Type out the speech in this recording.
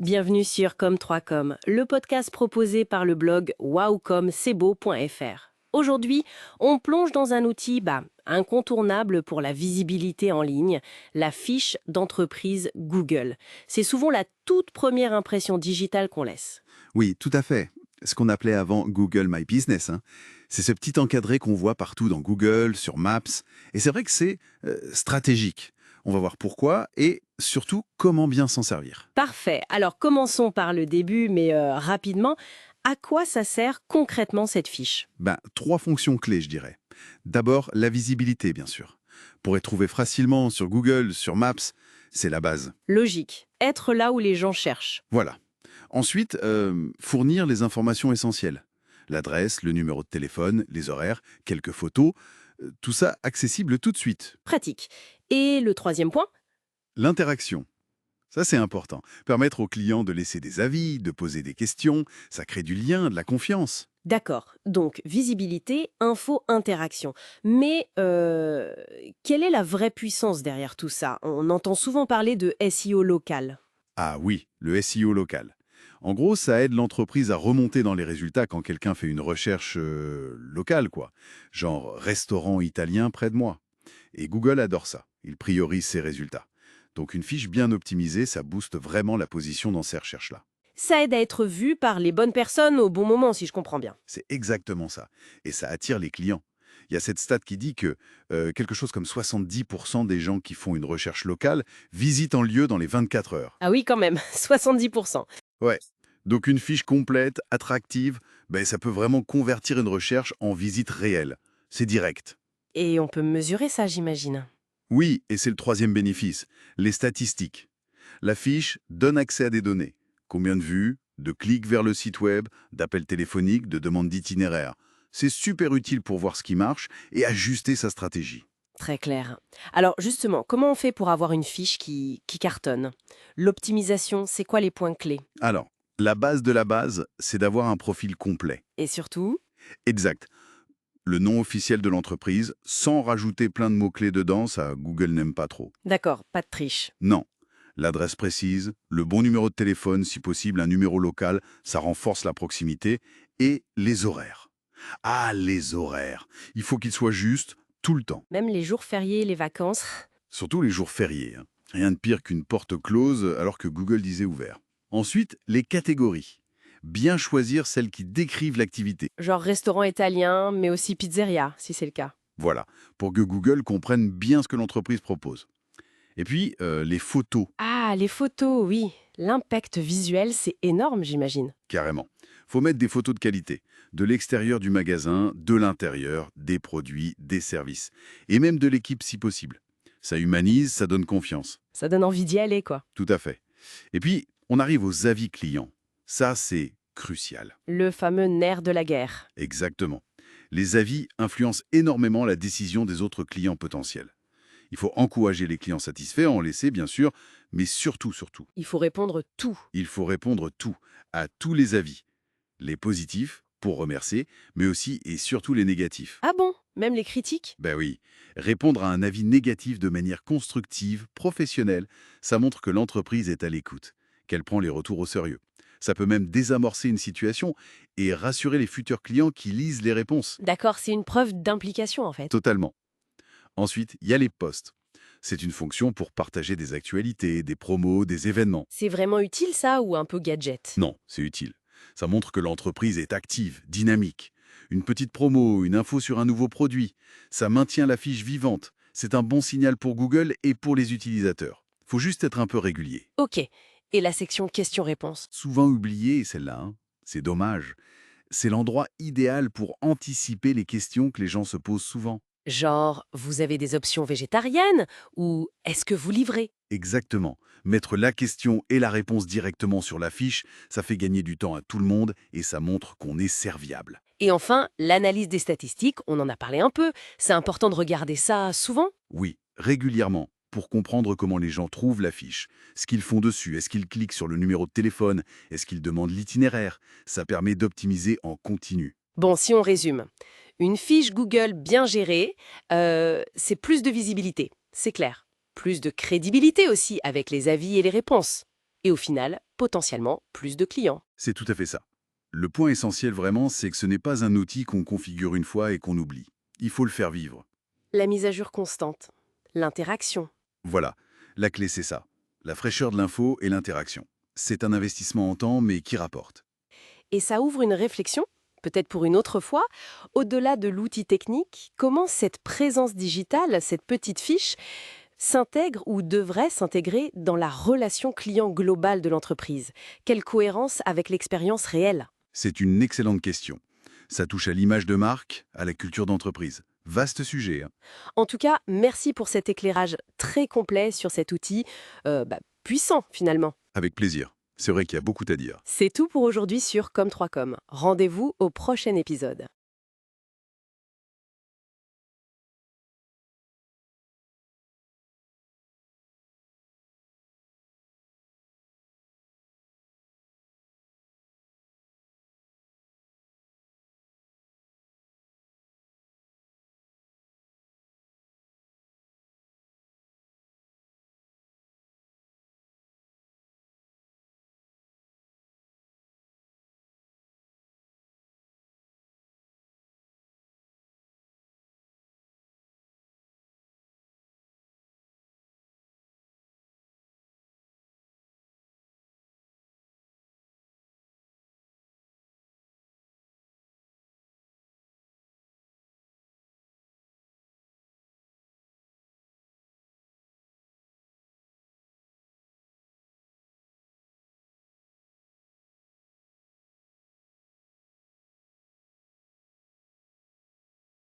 Bienvenue sur Comme3Com, le podcast proposé par le blog wowcomcebo.fr. Aujourd'hui, on plonge dans un outil incontournable pour la visibilité en ligne, la fiche d'entreprise Google. C'est souvent la toute première impression digitale qu'on laisse. Oui, tout à fait. Ce qu'on appelait avant Google My Business, hein. C'est ce petit encadré qu'on voit partout dans Google, sur Maps. Et c'est vrai que c'est stratégique. On va voir pourquoi et surtout comment bien s'en servir. Parfait. Alors commençons par le début, mais rapidement. À quoi ça sert concrètement cette fiche? Trois fonctions clés, je dirais. D'abord, la visibilité, bien sûr. Pour être trouvé facilement sur Google, sur Maps, c'est la base. Logique. Être là où les gens cherchent. Voilà. Ensuite, fournir les informations essentielles. L'adresse, le numéro de téléphone, les horaires, quelques photos, tout ça accessible tout de suite. Pratique. Et le troisième point? L'interaction. Ça, c'est important. Permettre aux clients de laisser des avis, de poser des questions, ça crée du lien, de la confiance. D'accord, donc visibilité, info, interaction. Mais quelle est la vraie puissance derrière tout ça? On entend souvent parler de SEO local. Ah oui, le SEO local. En gros, ça aide l'entreprise à remonter dans les résultats quand quelqu'un fait une recherche locale, quoi. Genre restaurant italien près de moi. Et Google adore ça. Il priorise ses résultats. Donc une fiche bien optimisée, ça booste vraiment la position dans ces recherches-là. Ça aide à être vu par les bonnes personnes au bon moment, si je comprends bien. C'est exactement ça. Et ça attire les clients. Il y a cette stat qui dit que quelque chose comme 70% des gens qui font une recherche locale visitent un lieu dans les 24 heures. Ah oui, quand même, 70%. Ouais. Donc une fiche complète, attractive, ça peut vraiment convertir une recherche en visite réelle. C'est direct. Et on peut mesurer ça, j'imagine. Oui, et c'est le troisième bénéfice, les statistiques. La fiche donne accès à des données. Combien de vues, de clics vers le site web, d'appels téléphoniques, de demandes d'itinéraire. C'est super utile pour voir ce qui marche et ajuster sa stratégie. Très clair. Alors justement, comment on fait pour avoir une fiche qui cartonne? L'optimisation, c'est quoi les points clés? Alors, la base de la base, c'est d'avoir un profil complet. Et surtout, Exact. Le nom officiel de l'entreprise, sans rajouter plein de mots-clés dedans, ça Google n'aime pas trop. d'accord, pas de triche. Non. L'adresse précise, le bon numéro de téléphone, si possible un numéro local, ça renforce la proximité, et les horaires. Ah, les horaires. Il faut qu'ils soient justes tout le temps. Même les jours fériés, les vacances. Surtout les jours fériés, hein. Rien de pire qu'une porte close alors que Google disait ouvert. Ensuite, les catégories. Bien choisir celles qui décrivent l'activité. Genre restaurant italien, mais aussi pizzeria, si c'est le cas. Voilà, pour que Google comprenne bien ce que l'entreprise propose. Et puis, les photos, Ah, les photos, oui. L'impact visuel, c'est énorme, j'imagine. carrément. Faut mettre des photos de qualité. De l'extérieur du magasin, de l'intérieur, des produits, des services. Et même de l'équipe si possible. Ça humanise, ça donne confiance. Ça donne envie d'y aller, quoi. Tout à fait. Et puis, on arrive aux avis clients. Ça, c'est crucial. Le fameux nerf de la guerre. Exactement. Les avis influencent énormément la décision des autres clients potentiels. Il faut encourager les clients satisfaits, en laisser bien sûr, mais surtout, Il faut répondre tout. il faut répondre tout, à tous les avis. Les positifs, pour remercier, mais aussi et surtout les négatifs. Ah bon? Même les critiques? Ben oui, répondre à un avis négatif de manière constructive, professionnelle, ça montre que l'entreprise est à l'écoute, qu'elle prend les retours au sérieux. Ça peut même désamorcer une situation et rassurer les futurs clients qui lisent les réponses. D'accord, c'est une preuve d'implication, en fait. Totalement. Ensuite, il y a les posts. C'est une fonction pour partager des actualités, des promos, des événements. C'est vraiment utile, ça, ou un peu gadget? Non, c'est utile. Ça montre que l'entreprise est active, dynamique. Une petite promo, une info sur un nouveau produit, ça maintient la fiche vivante. C'est un bon signal pour Google et pour les utilisateurs. Faut juste être un peu régulier. Ok. Et la section questions-réponses? Souvent oubliée, celle-là, hein. C'est dommage. C'est l'endroit idéal pour anticiper les questions que les gens se posent souvent. Genre, vous avez des options végétariennes? Ou est-ce que vous livrez? Exactement. Mettre la question et la réponse directement sur la fiche, ça fait gagner du temps à tout le monde et ça montre qu'on est serviable. Et enfin, l'analyse des statistiques, on en a parlé un peu. C'est important de regarder ça souvent? Oui, régulièrement, pour comprendre comment les gens trouvent la fiche, ce qu'ils font dessus, est-ce qu'ils cliquent sur le numéro de téléphone, est-ce qu'ils demandent l'itinéraire. Ça permet d'optimiser en continu. Bon, si on résume. Une fiche Google bien gérée, c'est plus de visibilité, c'est clair. Plus de crédibilité aussi avec les avis et les réponses. Et au final, potentiellement, plus de clients. C'est tout à fait ça. Le point essentiel vraiment, c'est que ce n'est pas un outil qu'on configure une fois et qu'on oublie. Il faut le faire vivre. La mise à jour constante, l'interaction. Voilà, la clé c'est ça. La fraîcheur de l'info et l'interaction. C'est un investissement en temps, mais qui rapporte. Et ça ouvre une réflexion, peut-être pour une autre fois, au-delà de l'outil technique, comment cette présence digitale, cette petite fiche, s'intègre ou devrait s'intégrer dans la relation client globale de l'entreprise. Quelle cohérence avec l'expérience réelle? C'est une excellente question. Ça touche à l'image de marque, à la culture d'entreprise. Vaste sujet, hein. En tout cas, merci pour cet éclairage très complet sur cet outil puissant finalement. Avec plaisir. C'est vrai qu'il y a beaucoup à dire. C'est tout pour aujourd'hui sur Comme 3 Com. Rendez-vous au prochain épisode.